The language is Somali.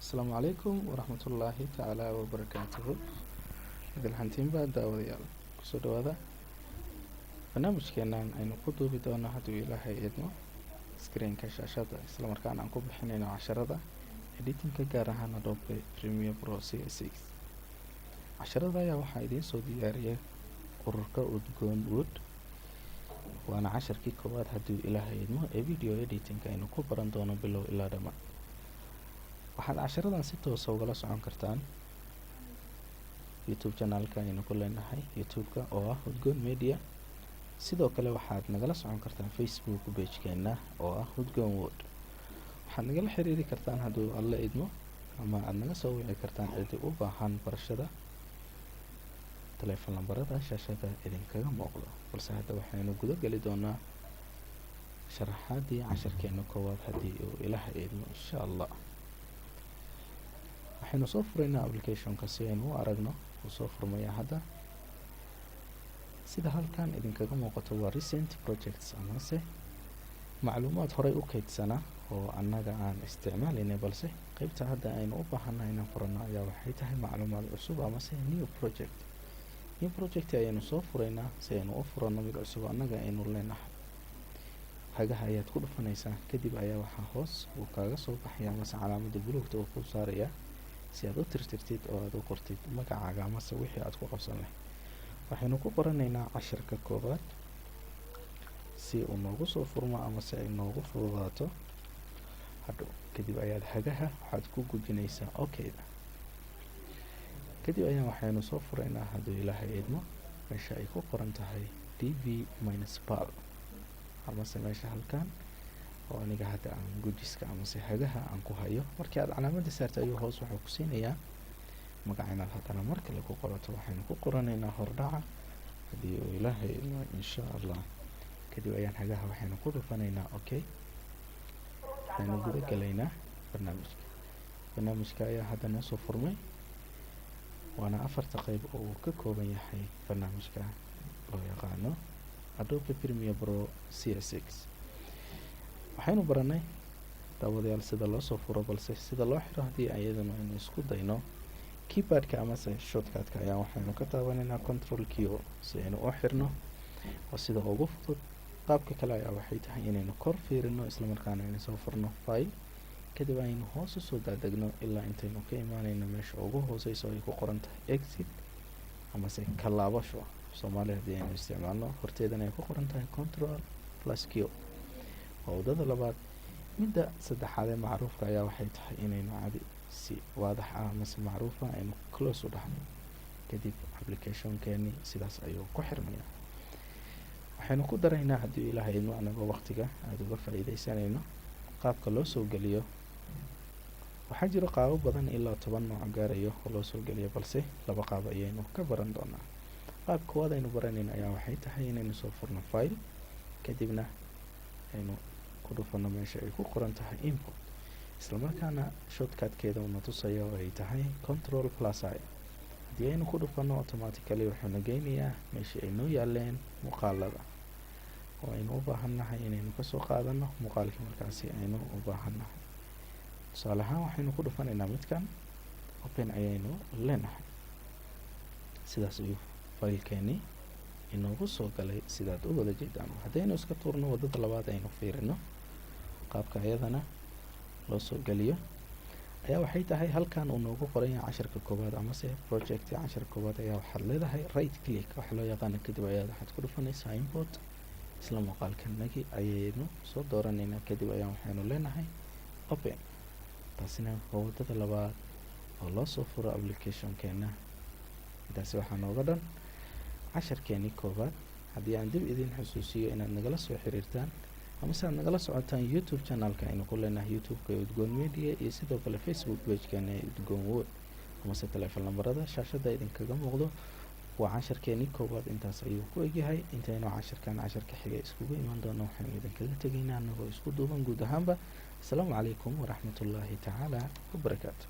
السلام عليكم ورحمة الله تعالى وبركاته. إذا الحنتين بعد داوديال كسر هذا برنامج كنا أن نقود بدون هدو إلى هيئتنا سكرين كشاشة إسلام كان أنكم بحنين عشرة editing كجارها ندوب بريمير برو CS6 عشرة يا وحيدين سوديارية قرقة ودقون وود وأنا 10 كيكوات هدو إلى هيئتنا فيديو editing كأنه كبران دونه بلو إلى دم waxaad casharadan si toos ah ugala socon kartaan YouTube channelka aynu ku leenahay YouTube-ka oo ah Udgoon Media. Sidoo kale waxaad nagala socon kartaan Facebook page-keena oo ah Udgoon World. Waxaad nagala xiriiri kartaan hadduu alla idmo ama aad naga soo wici kartaan cidii u baahan barashada telefoon lambarada shaashada idinkaga muuqdo. Balse hadda waxaynu guda gali doonaa sharaxaadii casharkeena koowaad haddii uu Ilaahay idmo insha Allah. waxaynu soo furaynaa application-ka si aynu u aragno uu soo furmaya hadda sida halkan idinkaga muuqato waa recent projects amase macluumaad horey u kaydsanaa oo annaga aan isticmaalaynay balse qaybta hadda aynu u baahannahay inaan furano ayaa waxay tahay macluumaad cusub amase new project ayaynu soo furaynaa si aynu u furano mid cusub annaga aynu leenahay. hagaha ayaad ku dhufanaysaa kadib ayaa waxaa hoos uu kaaga soo baxaya amase calaamadda buluugta uu ku saaraya si aad u tirtirtid oo aad u qortid magacaaga amase wixii aad ku qabsan lahayd. waxaynu ku qoranaynaa casharka koowaad si uu noogu soo furmo amase ay noogu fududaato hadhow. kadib ayaad hagaha waxaad ku gujinaysaa okayda. kadib ayaa waxaynu soo furaynaa hadduu Ilaahay idmo meesha ay ku qoran tahay dv-pal amase meesha halkan oo aniga hadda aan gujiska amase hagaha aan ku hayo. markii aad calaamadda saarto ayuu hoos wuxuu ku siinayaa magaca inaad haddana mar kale ku qorato. waxaynu ku qoranaynaa hordhaca haddii uu Ilaahay idmo insha Allah. kadib ayaan hagaha waxaynu ku dhufanaynaa okay. waxaynu guda galaynaa barnaamijka ayaa hadda noo soo furmay waana 4 qayb oo uu ka kooban yahay barnaamijka loo yaqaano Adobe Premiere Pro CS6. waxaynu baranay daawadayaal sida loo soo furo balse sida loo xiro haddii ayadana aynu isku dayno keypad-ka amase shortcut-ka ayaa waxaynu ka taabanaynaa control Q si aynu u xirno oo sida ugu fudud. qaabka kale ayaa waxay tahay inaynu kor fiirino isla markaana aynu soo furno file kadib aynu hoos u soo daadegno ilaa intaynu ka imaanayno meesha ugu hooseyso ay ku qoran tahay exit amase ka laabasho Soomaali haddii aynu isticmaalno horteedana ay ku qoran tahay control plus Q. wadada labaad midda saddexaad ee macruufka ayaa waxay tahay inaynu caadi si waadax ah amase macruufa aynu close u dhahno kadib application-keeni sidaas ayuu ku xirmaya. waxaynu ku daraynaa haddii Ilaahay idmo anagoo waqtiga aad uga faa'iidaysanayno qaabka loo soo geliyo. waxaa jiro qaabo badan ilaa 10 nooc gaarayo oo loo soo geliyo balse 2 qaab ayaynu ka baran doonaa. qaab koowaad aynu baranayno ayaa waxay tahay inaynu soo furno file kadibna aynu ku dhufano meesha ay ku qoran tahay import isla markaana shortcut-keeda uu na tusayo oo ay tahay control plus I. haddii aynu ku dhufano automatically wuxuu na geynayaa meeshii ay noo yaaleen muuqaalada oo aynu u baahannahay inaynu ka soo qaadano muuqaalkii markaasi aynu u baahannahay. tusaale ahaan waxaynu ku dhufanaynaa midkan open ayaynu leenahay. sidaas ayuu file-keeni inoogu soo galay sidaad u wada jeedaan. haddaynu iska tuurno wadada labaad aynu fiirino qaabka ayadana loo soo geliyo ayaa waxay tahay halkan uu noogu qoran yahay casharka koowaad amase project casharka koowaad ayaa waxaad leedahay right click waxa loo yaqaan kadib ayaad waxaad ku dhufanaysaa import isla muuqaalkanagi ayaynu soo dooranaynaa kadib ayaa waxaynu leenahay open. taasina waa wadada labaad oo loo soo furo application-keena. intaasi waxaa nooga dhan casharkeeni koowaad. haddii aan dib idin xusuusiyo inaad nagala soo xiriirtaan amase aad nagala socotaan YouTube channelka aynu ku leenahay YouTube-ka ee Udgoon Media iyo sidoo kale Facebook page-keena ee Udgoon World amase telefoon lambarada shaashada idinkaga muuqdo. waa casharkeeni koowaad intaas ayuu ku egyahay. intaynu casharka xiga iskugu iman doono waxaynu idinkaga tegaynaa anagoo isku duuban guud ahaanba. asalaamu calaykum waraxmatullaahi tacaala wabarakaatu.